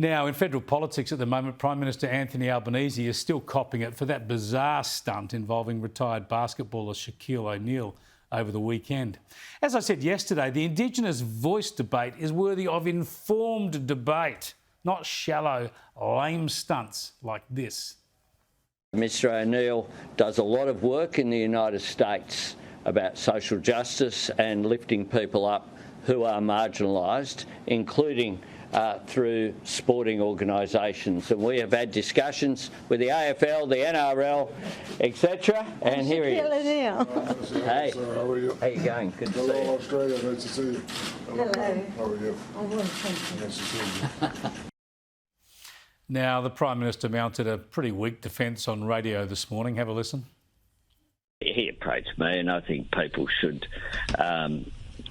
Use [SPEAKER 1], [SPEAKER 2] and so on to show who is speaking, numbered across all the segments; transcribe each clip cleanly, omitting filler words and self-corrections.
[SPEAKER 1] Now, in federal politics at the moment, Prime Minister Anthony Albanese is still copping it for that bizarre stunt involving retired basketballer Shaquille O'Neal over the weekend. As I said yesterday, the Indigenous Voice debate is worthy of informed debate, not shallow, lame stunts like this.
[SPEAKER 2] Mr O'Neal does a lot of work in the United States about social justice and lifting people up who are marginalised, including through sporting organisations. And we have had discussions with the AFL, the NRL, etc. And here he is. Hey,
[SPEAKER 3] how are you?
[SPEAKER 2] How you going? Good to see you.
[SPEAKER 3] Hello, Australia. Nice to see you.
[SPEAKER 4] Hello.
[SPEAKER 3] How are you?
[SPEAKER 4] I'm well, thank you.
[SPEAKER 3] Nice to see you.
[SPEAKER 1] Now, the Prime Minister mounted a pretty weak defence on radio this morning. Have a listen.
[SPEAKER 2] He approached me, and I think people should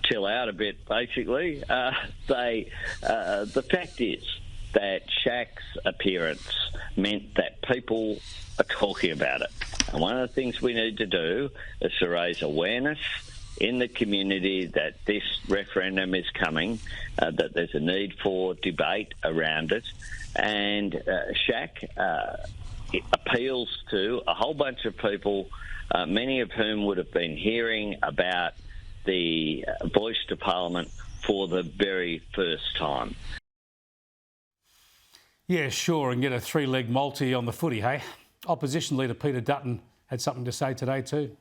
[SPEAKER 2] chill out a bit, basically. The fact is that Shaq's appearance meant that people are talking about it. And one of the things we need to do is to raise awareness in the community that this referendum is coming, that there's a need for debate around it. And Shaq appeals to a whole bunch of people, many of whom would have been hearing about the voice to Parliament for the very first time.
[SPEAKER 1] Yeah, sure, and get a three-leg multi on the footy, hey? Opposition Leader Peter Dutton had something to say today too.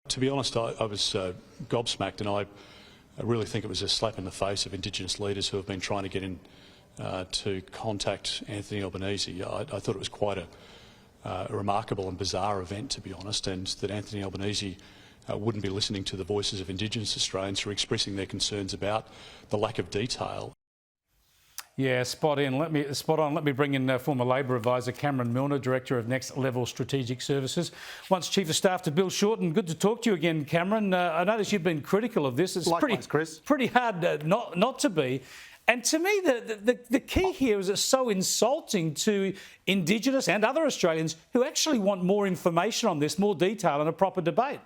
[SPEAKER 5] To be honest, I was gobsmacked, and I really think it was a slap in the face of Indigenous leaders who have been trying to get in to contact Anthony Albanese. I thought it was quite a remarkable and bizarre event, to be honest, and that Anthony Albanese wouldn't be listening to the voices of Indigenous Australians who are expressing their concerns about the lack of detail.
[SPEAKER 1] Yeah, spot on. Let me bring in former Labor advisor Cameron Milner, Director of Next Level Strategic Services, once Chief of Staff to Bill Shorten. Good to talk to you again, Cameron. I notice you've been critical of this. It's
[SPEAKER 6] Likewise, Chris.
[SPEAKER 1] Pretty hard not to be. And to me, the key here is it's so insulting to Indigenous and other Australians who actually want more information on this, more detail and a proper debate.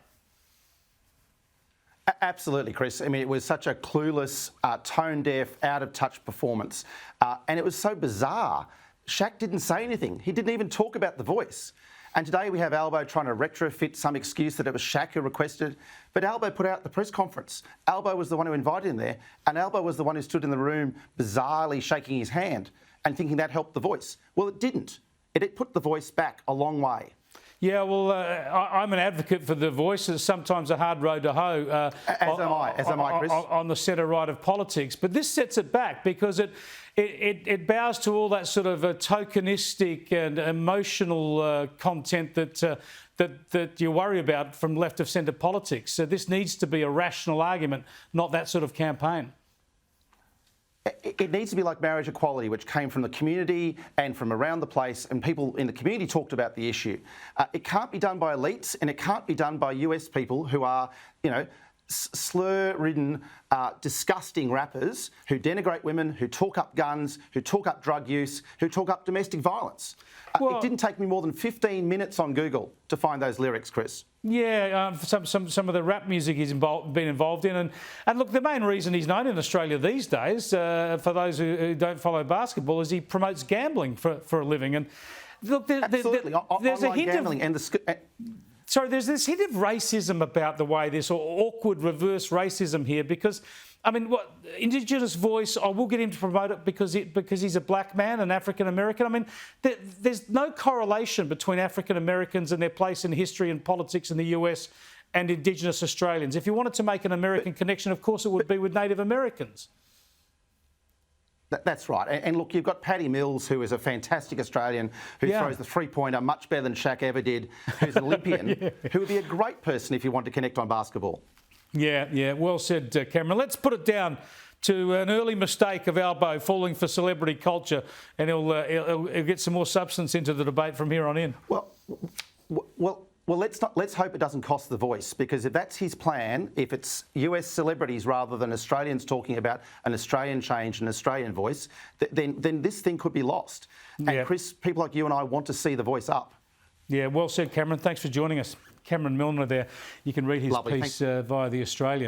[SPEAKER 6] Absolutely, Chris. I mean, it was such a clueless, tone-deaf, out-of-touch performance. And it was so bizarre. Shaq didn't say anything. He didn't even talk about the voice. And today we have Albo trying to retrofit some excuse that it was Shaq who requested. But Albo put out the press conference. Albo was the one who invited him there. And Albo was the one who stood in the room bizarrely shaking his hand and thinking that helped the voice. Well, it didn't. It put the voice back a long way.
[SPEAKER 1] Yeah, well, I'm an advocate for the voice. It's sometimes a hard road to hoe.
[SPEAKER 6] As am I, Chris.
[SPEAKER 1] On the centre right of politics. But this sets it back because it bows to all that sort of tokenistic and emotional content that you worry about from left of centre politics. So this needs to be a rational argument, not that sort of campaign.
[SPEAKER 6] It needs to be like marriage equality, which came from the community and from around the place, and people in the community talked about the issue. It can't be done by elites, and it can't be done by US people who are, slur-ridden, disgusting rappers who denigrate women, who talk up guns, who talk up drug use, who talk up domestic violence. It didn't take me more than 15 minutes on Google to find those lyrics, Chris.
[SPEAKER 1] Yeah, some of the rap music he's been involved in. And look, the main reason he's known in Australia these days, for those who don't follow basketball, is he promotes gambling for a living. And look,
[SPEAKER 6] Absolutely.
[SPEAKER 1] There's a hint
[SPEAKER 6] gambling and
[SPEAKER 1] Sorry, there's this hint of racism about the way this, or awkward reverse racism here, because, I mean, what Indigenous Voice, I will get him to promote it because he's a black man, an African American. I mean, there's no correlation between African Americans and their place in history and politics in the US and Indigenous Australians. If you wanted to make an American connection, of course it would be with Native Americans.
[SPEAKER 6] That's right. And look, you've got Paddy Mills, who is a fantastic Australian who throws the three-pointer much better than Shaq ever did, who's an Olympian, who would be a great person if you want to connect on basketball. Yeah,
[SPEAKER 1] well said, Cameron. Let's put it down to an early mistake of Albo falling for celebrity culture, and he'll get some more substance into the debate from here on in.
[SPEAKER 6] Well, let's hope it doesn't cost the voice, because if that's his plan, if it's US celebrities rather than Australians talking about an Australian change, an Australian voice, then this thing could be lost. And Chris, people like you and I want to see the voice up.
[SPEAKER 1] Yeah, well said, Cameron. Thanks for joining us. Cameron Milner there. You can read his piece via The Australian.